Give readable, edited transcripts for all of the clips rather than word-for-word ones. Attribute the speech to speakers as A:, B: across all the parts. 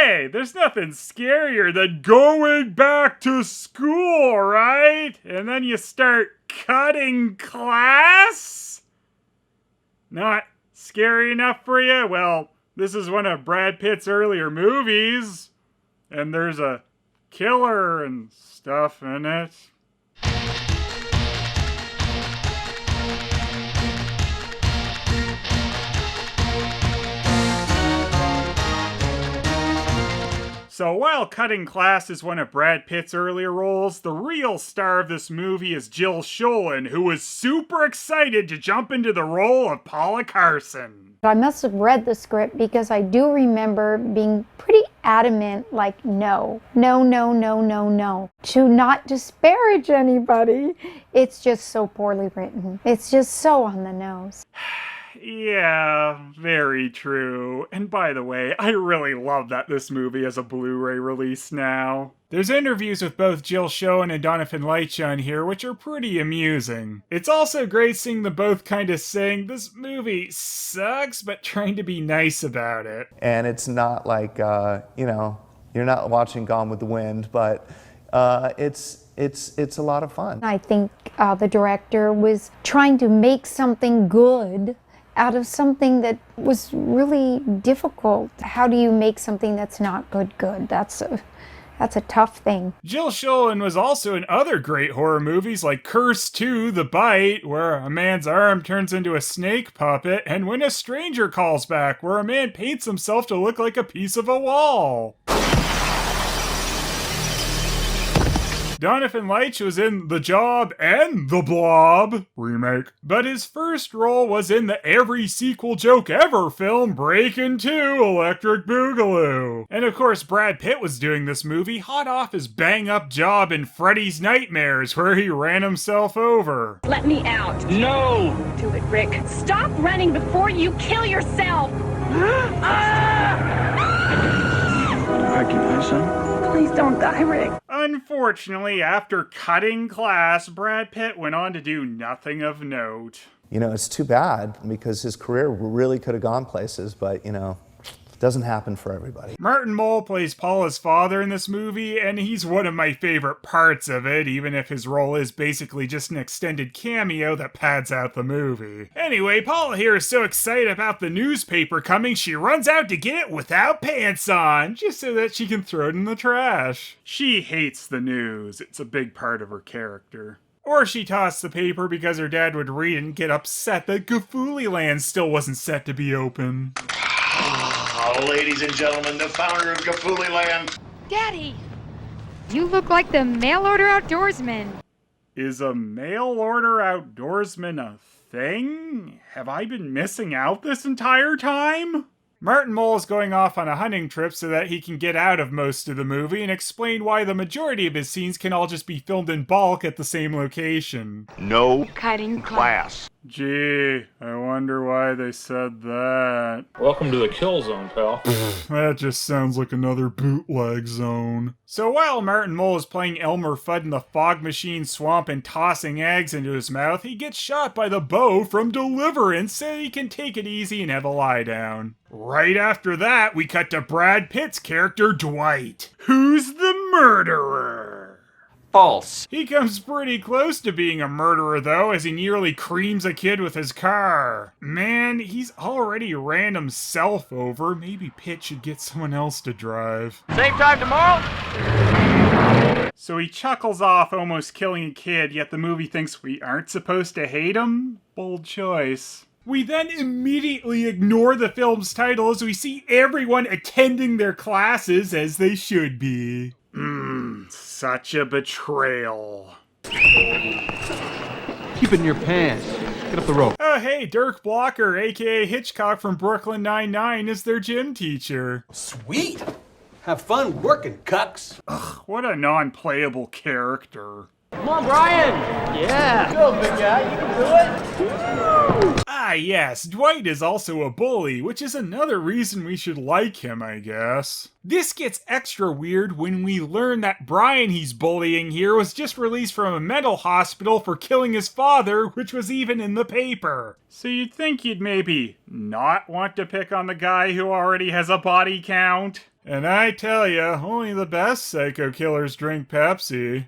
A: Hey, there's nothing scarier than going back to school, right? And then you start cutting class? Not scary enough for you? Well, this is one of Brad Pitt's earlier movies, and there's a killer and stuff in it. So while Cutting Class is one of Brad Pitt's earlier roles, the real star of this movie is Jill Schoelen, who was super excited to jump into the role of Paula Carson.
B: I must have read the script because I do remember being pretty adamant, like, no. To not disparage anybody. It's just so poorly written. It's just so on the nose.
A: Yeah, very true. And by the way, I really love that this movie has a Blu-ray release now. There's interviews with both Jill Schoelen and Donovan Leitch on here, which are pretty amusing. It's also great seeing them both kind of saying, this movie sucks, but trying to be nice about it.
C: And it's not like, you're not watching Gone with the Wind, but it's a lot of fun.
B: I think the director was trying to make something good out of something that was really difficult. How do you make something that's not good? That's a tough thing.
A: Jill Schoelen was also in other great horror movies like Curse 2: The Bite, where a man's arm turns into a snake puppet, and When a Stranger Calls Back, where a man paints himself to look like a piece of a wall. Donovan Leitch was in The Job and The Blob remake, but his first role was in the every sequel joke ever film Breakin' 2: Electric Boogaloo. And of course Brad Pitt was doing this movie hot off his bang-up job in Freddy's Nightmares, where he ran himself over.
D: Let me out.
E: No!
D: Do it, Rick. Stop running before you kill yourself.
E: Ricky, my son?
D: Please don't die, Rick.
A: Unfortunately, after Cutting Class, Brad Pitt went on to do nothing of note.
C: It's too bad because his career really could have gone places, but, it doesn't happen for everybody.
A: Martin Mull plays Paula's father in this movie, and he's one of my favorite parts of it, even if his role is basically just an extended cameo that pads out the movie. Anyway, Paula here is so excited about the newspaper coming, she runs out to get it without pants on, just so that she can throw it in the trash. She hates the news. It's a big part of her character. Or she tossed the paper because her dad would read it and get upset that Gaffooly Land still wasn't set to be open.
F: Oh, ladies and gentlemen, the founder of Gaffooly Land.
G: Daddy, you look like the mail-order outdoorsman.
A: Is a mail-order outdoorsman a thing? Have I been missing out this entire time? Martin Mull is going off on a hunting trip so that he can get out of most of the movie and explain why the majority of his scenes can all just be filmed in bulk at the same location.
F: No
G: Cutting
F: class.
A: Gee, I wonder why they said that.
E: Welcome to the kill zone, pal.
A: That just sounds like another bootleg zone. So while Martin Mull is playing Elmer Fudd in the fog machine swamp and tossing eggs into his mouth, he gets shot by the bow from Deliverance so he can take it easy and have a lie down. Right after that, we cut to Brad Pitt's character Dwight. Who's the murderer?
E: False.
A: He comes pretty close to being a murderer, though, as he nearly creams a kid with his car. Man, he's already ran himself over. Maybe Pitt should get someone else to drive.
E: Same time tomorrow?
A: So he chuckles off almost killing a kid, yet the movie thinks we aren't supposed to hate him? Bold choice. We then immediately ignore the film's title as we see everyone attending their classes as they should be. Such a betrayal.
H: Keep it in your pants. Get up the rope.
A: Oh hey, Dirk Blocker, aka Hitchcock from Brooklyn Nine-Nine, is their gym teacher.
H: Sweet. Have fun working, cucks.
A: Ugh, what a non-playable character.
E: Come on, Brian! Yeah! Go, big guy, you can do it!
A: Ah yes, Dwight is also a bully, which is another reason we should like him, I guess. This gets extra weird when we learn that Brian he's bullying here was just released from a mental hospital for killing his father, which was even in the paper. So you'd think you'd maybe not want to pick on the guy who already has a body count? And I tell ya, only the best psycho killers drink Pepsi.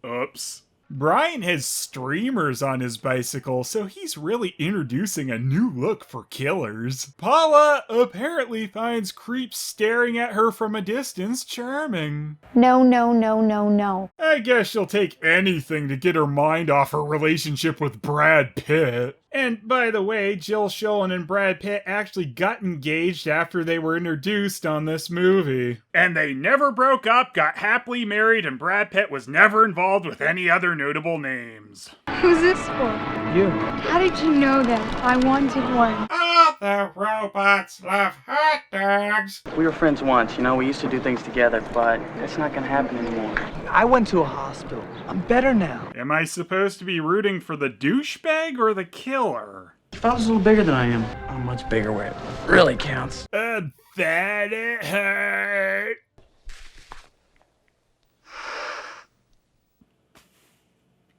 A: Oops. Brian has streamers on his bicycle, so he's really introducing a new look for killers. Paula apparently finds creeps staring at her from a distance charming.
B: No, no, no, no, no.
A: I guess she'll take anything to get her mind off her relationship with Brad Pitt. And by the way, Jill Schoen and Brad Pitt actually got engaged after they were introduced on this movie. And they never broke up, got happily married, and Brad Pitt was never involved with any other notable names.
G: Who's this for?
H: You.
G: How did you know that? I wanted one.
A: All the robots love hot dogs.
E: We were friends once, you know, we used to do things together, but it's not gonna happen anymore.
I: I went to a hospital. I'm better now.
A: Am I supposed to be rooting for the douchebag or the killer?
E: Father's a little bigger than I am. I'm much bigger where it really counts.
A: That it hurt.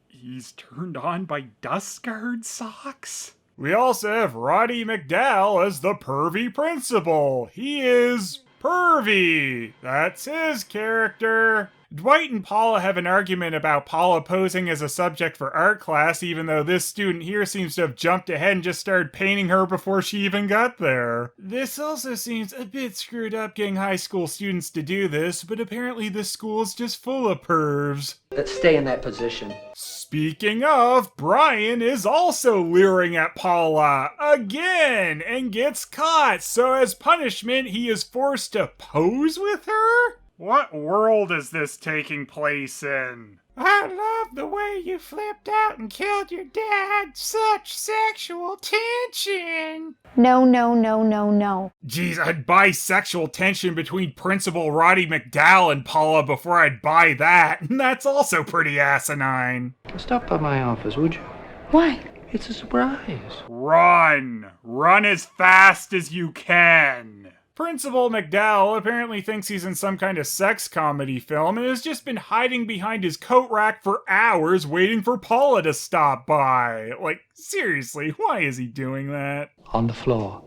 A: He's turned on by dust guard socks? We also have Roddy McDowall as the pervy principal. He is pervy. That's his character. Dwight and Paula have an argument about Paula posing as a subject for art class, even though this student here seems to have jumped ahead and just started painting her before she even got there. This also seems a bit screwed up getting high school students to do this, but apparently this school is just full of pervs.
I: Let's stay in that position.
A: Speaking of, Brian is also leering at Paula again and gets caught, so as punishment he is forced to pose with her? What world is this taking place in? I love the way you flipped out and killed your dad. Such sexual tension.
B: No, no, no, no, no.
A: Geez, I'd buy sexual tension between Principal Roddy McDowall and Paula before I'd buy that. And that's also pretty asinine.
H: Stop by my office, would you?
B: Why?
H: It's a surprise.
A: Run! Run as fast as you can! Principal McDowall apparently thinks he's in some kind of sex comedy film and has just been hiding behind his coat rack for hours waiting for Paula to stop by. Like, seriously, why is he doing that?
H: On the floor.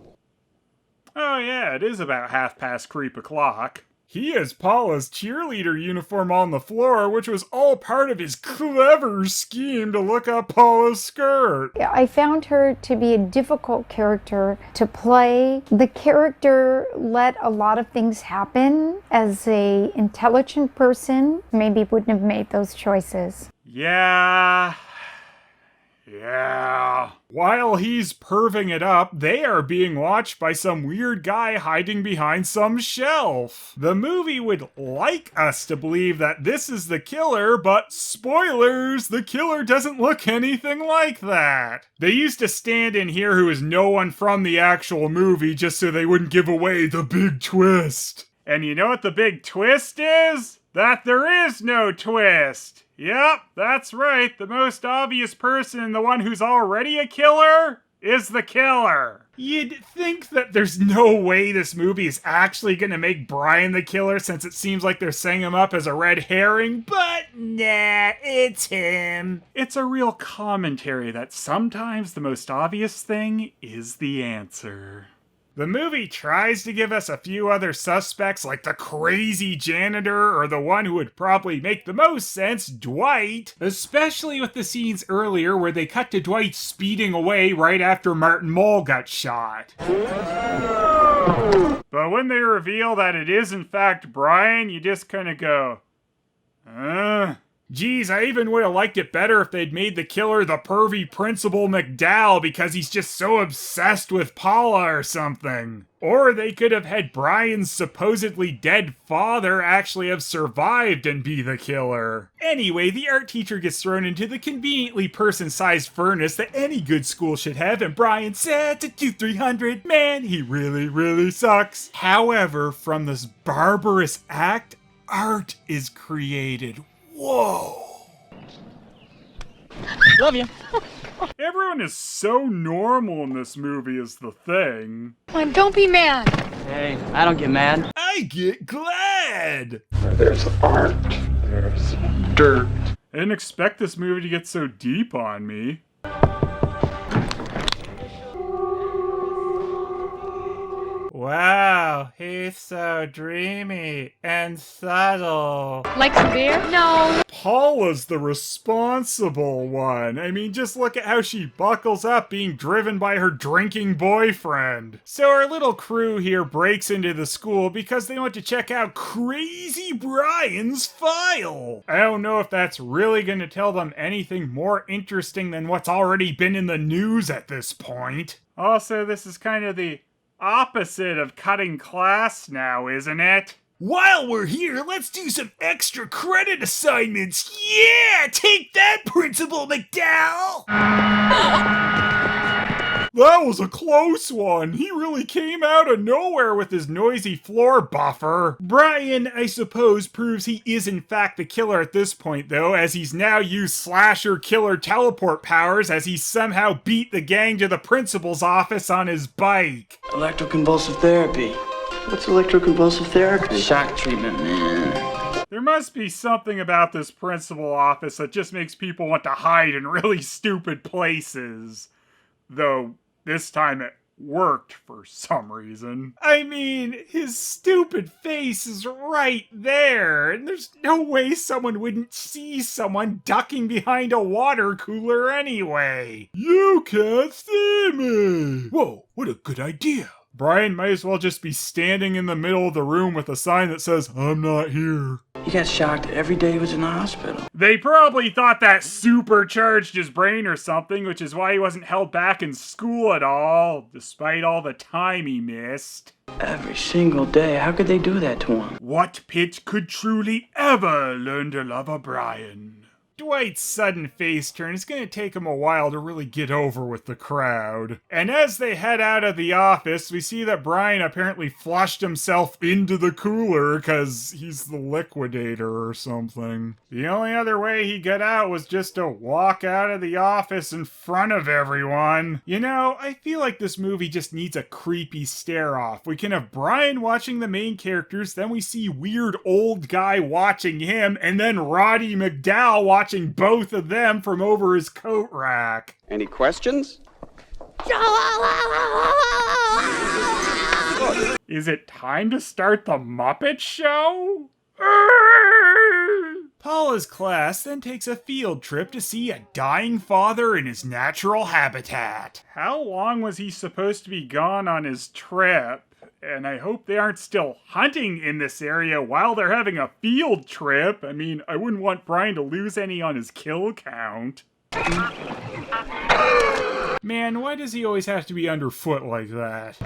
A: Oh yeah, it is about o'clock. He has Paula's cheerleader uniform on the floor, which was all part of his clever scheme to look up Paula's skirt.
B: I found her to be a difficult character to play. The character let a lot of things happen. As a intelligent person, maybe wouldn't have made those choices.
A: Yeah. While he's perving it up, they are being watched by some weird guy hiding behind some shelf. The movie would like us to believe that this is the killer, but spoilers, the killer doesn't look anything like that. They used to stand in here who is no one from the actual movie just so they wouldn't give away the big twist. And you know what the big twist is? That there is no twist. Yep, that's right. The most obvious person, the one who's already a killer, is the killer. You'd think that there's no way this movie is actually gonna make Brian the killer since it seems like they're setting him up as a red herring, but nah, it's him. It's a real commentary that sometimes the most obvious thing is the answer. The movie tries to give us a few other suspects like the crazy janitor or the one who would probably make the most sense, Dwight. Especially with the scenes earlier where they cut to Dwight speeding away right after Martin Mull got shot. But when they reveal that it is in fact Brian, you just kind of go, Geez, I even would have liked it better if they'd made the killer the pervy Principal McDowall because he's just so obsessed with Paula or something. Or they could have had Brian's supposedly dead father actually have survived and be the killer. Anyway, the art teacher gets thrown into the conveniently person-sized furnace that any good school should have, and Brian said to 2-300, man, he really, really sucks. However, from this barbarous act, art is created. Whoa.
E: Love you.
A: Everyone is so normal in this movie is the thing.
G: Come on, don't be mad.
E: Hey, I don't get mad.
A: I get glad.
F: There's art. There's dirt.
A: I didn't expect this movie to get so deep on me. Wow, he's so dreamy and subtle.
G: Like some beer? No.
A: Paula's the responsible one. I mean, just look at how she buckles up being driven by her drinking boyfriend. So our little crew here breaks into the school because they want to check out Crazy Brian's file. I don't know if that's really going to tell them anything more interesting than what's already been in the news at this point. Also, this is kind of the opposite of cutting class now, isn't it? While we're here, let's do some extra credit assignments. Yeah, take that, Principal McDowell! That was a close one. He really came out of nowhere with his noisy floor buffer. Brian, I suppose, proves he is in fact the killer at this point, though, as he's now used slasher killer teleport powers as he somehow beat the gang to the principal's office on his bike.
I: Electroconvulsive therapy. What's electroconvulsive therapy?
J: Shock treatment, man.
A: There must be something about this principal office that just makes people want to hide in really stupid places. Though, this time it worked for some reason. I mean, his stupid face is right there, and there's no way someone wouldn't see someone ducking behind a water cooler anyway. You can't see me! Whoa, what a good idea. Brian might as well just be standing in the middle of the room with a sign that says, "I'm not here."
J: He got shocked every day he was in the hospital.
A: They probably thought that supercharged his brain or something, which is why he wasn't held back in school at all, despite all the time he missed.
J: Every single day. How could they do that to him?
A: What Pitt could truly ever learn to love a Brian? Dwight's sudden face turn is going to take him a while to really get over with the crowd. And as they head out of the office, we see that Brian apparently flushed himself into the cooler because he's the liquidator or something. The only other way he got out was just to walk out of the office in front of everyone. You know, I feel like this movie just needs a creepy stare-off. We can have Brian watching the main characters, then we see weird old guy watching him, and then Roddy McDowell watching both of them from over his coat rack.
K: Any questions?
A: Is it time to start the Muppet Show? Paula's class then takes a field trip to see a dying father in his natural habitat. How long was he supposed to be gone on his trip? And I hope they aren't still hunting in this area while they're having a field trip. I mean, I wouldn't want Brian to lose any on his kill count. Man, why does he always have to be underfoot like that?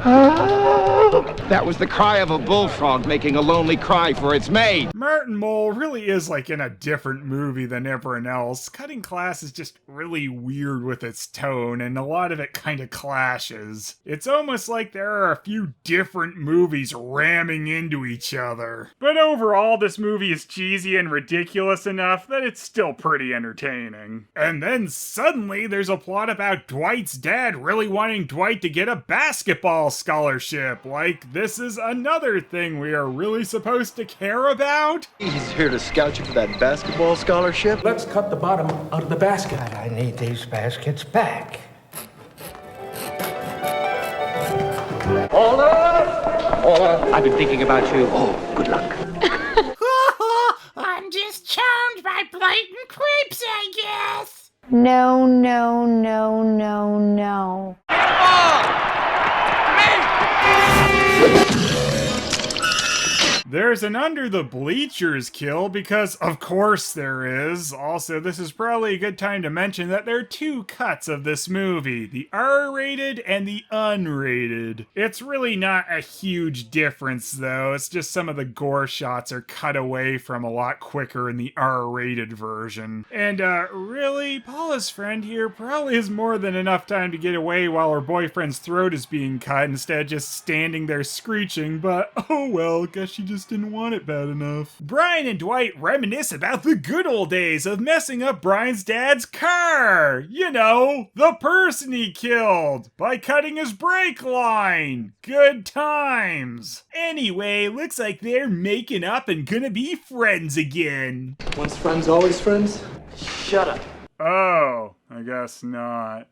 K: That was the cry of a bullfrog making a lonely cry for its mate.
A: Martin Mull really is like in a different movie than everyone else. Cutting Class is just really weird with its tone, and a lot of it kind of clashes. It's almost like there are a few different movies ramming into each other. But overall, this movie is cheesy and ridiculous enough that it's still pretty entertaining. And then suddenly there's a plot about Dwight's dad really wanting Dwight to get a basketball scholarship. Like, this is another thing we are really supposed to care about?
I: He's here to scout you for that basketball scholarship.
E: Let's cut the bottom out of the basket.
L: I need these baskets back.
E: Hold on!
I: I've been thinking about you. Oh, good luck.
M: I'm just charmed by blatant creeps, I guess.
B: No, no, no, no, no.
A: There's an under the bleachers kill because of course there is. Also, this is probably a good time to mention that there are two cuts of this movie, the R-rated and the unrated. It's really not a huge difference though, it's just some of the gore shots are cut away from a lot quicker in the R-rated version. And really, Paula's friend here probably has more than enough time to get away while her boyfriend's throat is being cut instead of just standing there screeching, but oh well, guess she just didn't want it bad enough. Brian and Dwight reminisce about the good old days of messing up Brian's dad's car. You know, the person he killed by cutting his brake line. Good times. Anyway, looks like they're making up and gonna be friends again.
I: Once friends, always friends?
J: Shut up.
A: Oh, I guess not.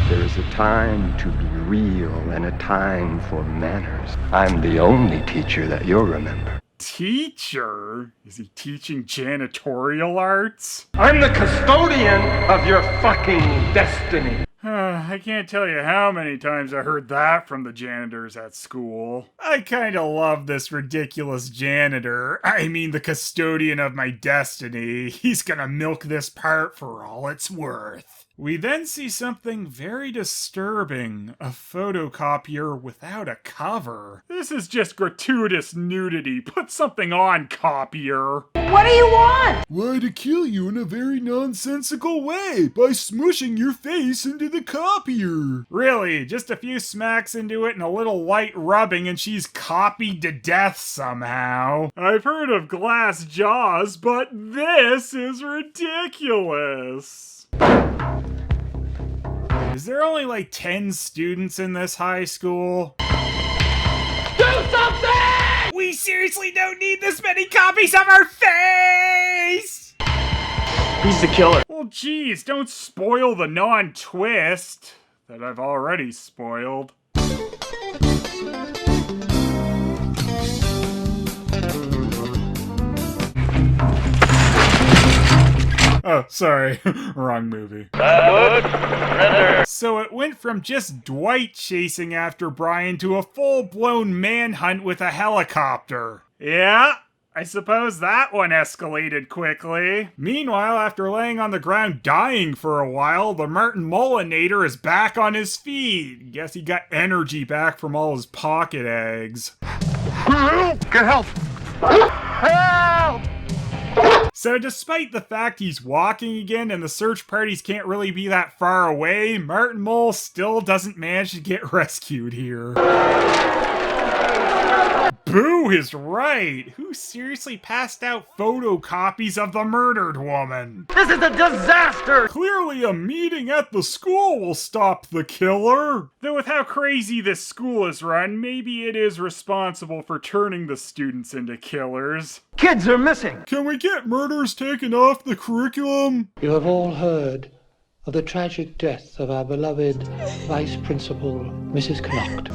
N: There is a time to be real and a time for manners. I'm the only teacher that you'll remember.
A: Teacher? Is he teaching janitorial arts?
K: I'm the custodian of your fucking destiny.
A: I can't tell you how many times I heard that from the janitors at school. I kinda love this ridiculous janitor. I mean the custodian of my destiny. He's gonna milk this part for all it's worth. We then see something very disturbing, a photocopier without a cover. This is just gratuitous nudity. Put something on, copier.
M: What do you want?
A: Why, to kill you in a very nonsensical way, by smushing your face into the copier. Really, just a few smacks into it and a little light rubbing and she's copied to death somehow. I've heard of glass jaws, but this is ridiculous. Is there only like 10 students in this high school?
M: Do something!
A: We seriously don't need this many copies of our face!
J: He's the killer.
A: Well, geez, don't spoil the non-twist that I've already spoiled. Oh, sorry. Wrong movie. So it went from just Dwight chasing after Brian to a full-blown manhunt with a helicopter. Yeah, I suppose that one escalated quickly. Meanwhile, after laying on the ground dying for a while, the Martin Mullinator is back on his feet. Guess he got energy back from all his pocket eggs.
K: Get help! Help!
A: So despite the fact he's walking again and the search parties can't really be that far away, Martin Mull still doesn't manage to get rescued here. Boo is right! Who seriously passed out photocopies of the murdered woman?
M: This is a disaster!
A: Clearly a meeting at the school will stop the killer! Though with how crazy this school is run, maybe it is responsible for turning the students into killers.
K: Kids are missing!
A: Can we get murders taken off the curriculum?
L: You have all heard of the tragic death of our beloved Vice Principal, Mrs. Connacht.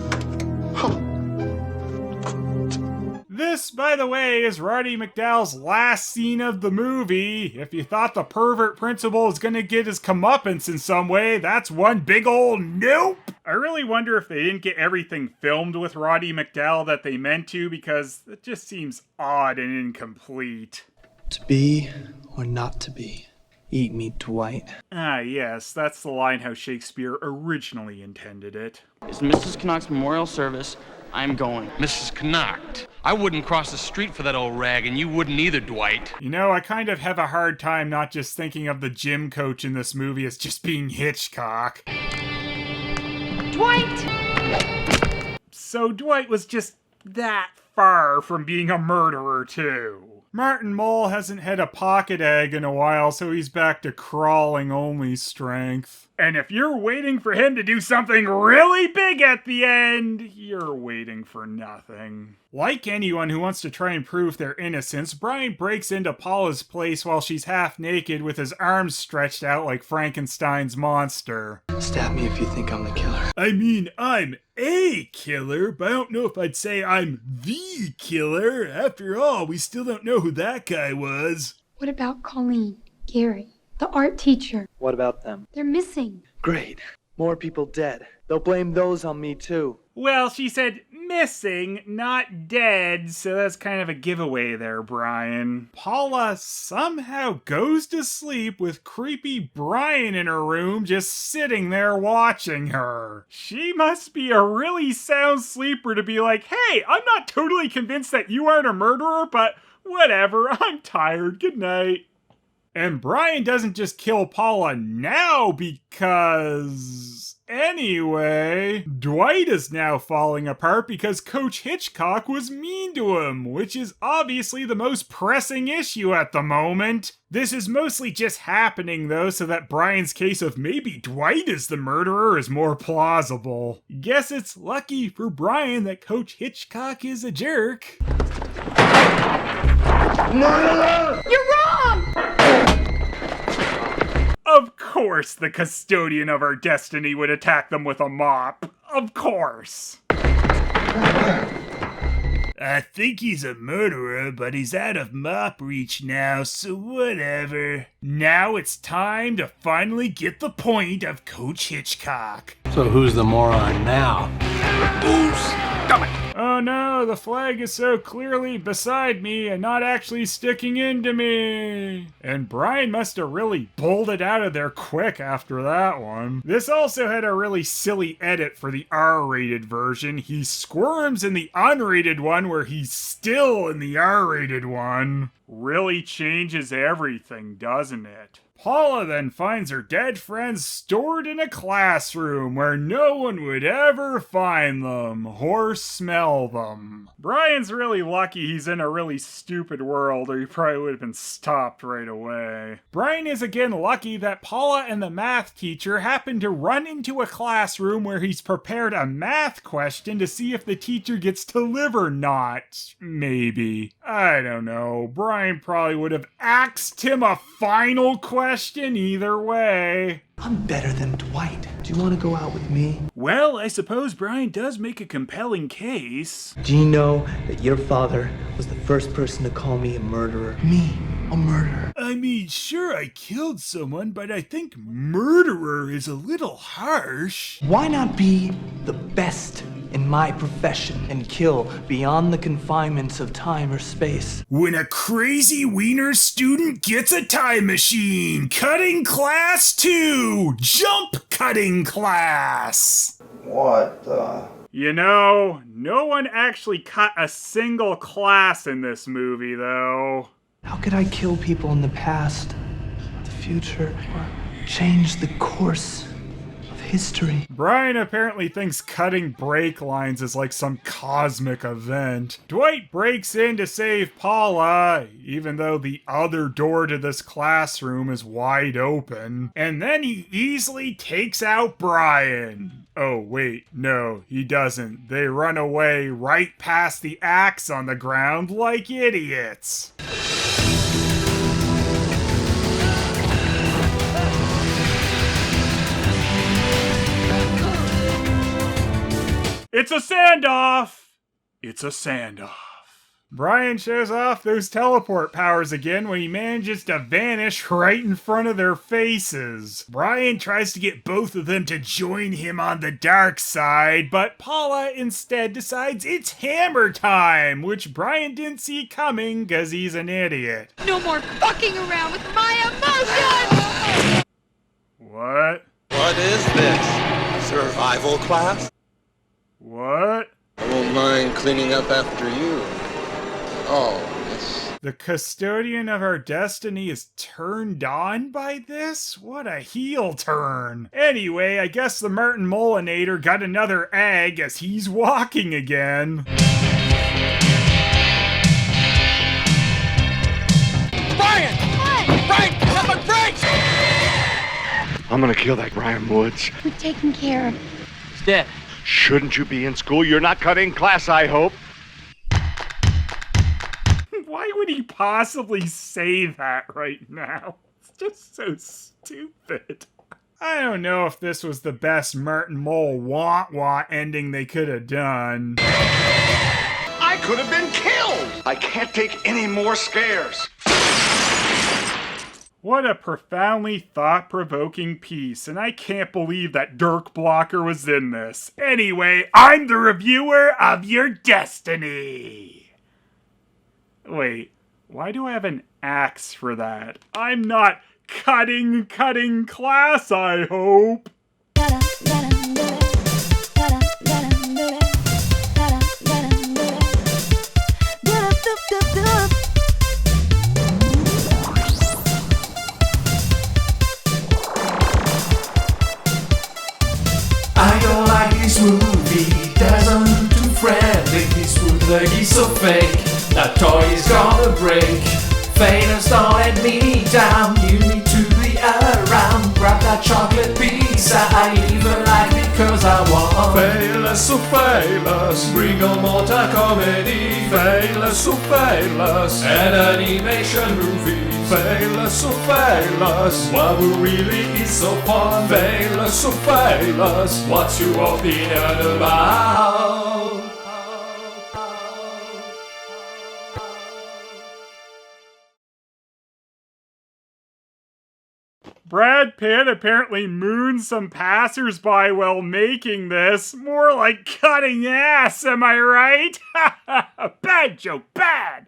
A: This, by the way, is Roddy McDowall's last scene of the movie. If you thought the pervert principal is gonna get his comeuppance in some way, that's one big ol' nope! I really wonder if they didn't get everything filmed with Roddy McDowall that they meant to, because it just seems odd and incomplete.
J: To be or not to be. Eat me, Dwight.
A: Ah, yes, that's the line how Shakespeare originally intended it.
J: It's Mrs. Connacht's memorial service. I'm going.
H: Mrs. Connacht. I wouldn't cross the street for that old rag, and you wouldn't either, Dwight.
A: You know, I kind of have a hard time not just thinking of the gym coach in this movie as just being Hitchcock.
M: Dwight!
A: So Dwight was just that far from being a murderer, too. Martin Mull hasn't had a pocket egg in a while, so he's back to crawling only strength. And if you're waiting for him to do something really big at the end, you're waiting for nothing. Like anyone who wants to try and prove their innocence, Brian breaks into Paula's place while she's half naked with his arms stretched out like Frankenstein's monster.
J: Stab me if you think I'm the killer.
A: I mean, I'm a killer, but I don't know if I'd say I'm the killer. After all, we still don't know who that guy was.
G: What about Colleen, Gary, the art teacher?
I: What about them?
G: They're missing.
I: Great. More people dead. They'll blame those on me too.
A: Well, she said missing, not dead, so that's kind of a giveaway there, Brian. Paula somehow goes to sleep with creepy Brian in her room just sitting there watching her. She must be a really sound sleeper to be like, hey, I'm not totally convinced that you aren't a murderer, but whatever, I'm tired, good night. And Brian doesn't just kill Paula now because... Anyway, Dwight is now falling apart because Coach Hitchcock was mean to him, which is obviously the most pressing issue at the moment. This is mostly just happening though so that Brian's case of maybe Dwight is the murderer is more plausible. Guess it's lucky for Brian that Coach Hitchcock is a jerk.
M: Murderer! You're wrong!
A: Of course the custodian of our destiny would attack them with a mop. Of course. I think he's a murderer, but he's out of mop reach now, so whatever. Now it's time to finally get the point of Coach Hitchcock.
J: So who's the moron now?
A: Oh no, the flag is so clearly beside me and not actually sticking into me. And Brian must have really pulled it out of there quick after that one. This also had a really silly edit for the R-rated version. He squirms in the unrated one where he's still in the R-rated one. Really changes everything, doesn't it? Paula then finds her dead friends stored in a classroom where no one would ever find them or smell them. Brian's really lucky he's in a really stupid world, or he probably would have been stopped right away. Brian is again lucky that Paula and the math teacher happen to run into a classroom where he's prepared a math question to see if the teacher gets to live or not. Maybe. I don't know. Brian probably would have asked him a final question either way.
I: I'm better than Dwight. Do you want to go out with me?
A: Well, I suppose Brian does make a compelling case.
I: Do you know that your father was the first person to call me a murderer? Me, a murderer.
A: I mean, sure, I killed someone, but I think murderer is a little harsh.
I: Why not be the best in my profession and kill beyond the confinements of time or space?
A: When a crazy wiener student gets a time machine, cutting class 2, jump cutting class.
C: What the?
A: You know, no one actually cut a single class in this movie, though.
I: How could I kill people in the past, the future, or change the course of history?
A: Brian apparently thinks cutting brake lines is like some cosmic event. Dwight breaks in to save Paula, even though the other door to this classroom is wide open. And then he easily takes out Brian. Oh, wait, no, he doesn't. They run away right past the axe on the ground like idiots. It's a standoff! It's a standoff. Brian shows off those teleport powers again when he manages to vanish right in front of their faces. Brian tries to get both of them to join him on the dark side, but Paula instead decides it's hammer time, which Brian didn't see coming because he's an idiot.
G: No more fucking around with my emotions!
A: What?
O: What is this? Survival class?
A: What?
O: I won't mind cleaning up after you. Oh, yes.
A: The custodian of our destiny is turned on by this? What a heel turn. Anyway, I guess the Martin Molinator got another egg as he's walking again.
K: Brian!
G: What?
K: Brian, cut my brakes!
N: I'm gonna kill that Brian Woods.
G: We're taken care of.
H: He's dead.
N: Shouldn't you be in school? You're not cutting class, I hope.
A: Why would he possibly say that right now? It's just so stupid. I don't know if this was the best Martin Mole wah-wah ending they could have done.
F: I could have been killed! I can't take any more scares.
A: What a profoundly thought-provoking piece, and I can't believe that Dirk Blocker was in this. Anyway, I'm the reviewer of your destiny. Wait, why do I have an axe for that? I'm not cutting class, I hope.
P: I don't like this movie, doesn't look too friendly. This would like he's so fake, that toy is gonna break. Famous, don't let me down, you need to be around. grab that chocolate pizza. I even like it cause I want. Famous so famous, bring on more comedy. Famous so famous, an animation movie. Famous so famous, what we really is so fun. Famous so famous, what's your opinion about?
A: Brad Pitt apparently mooned some passersby while making this. More like cutting ass, am I right? Bad joke, bad!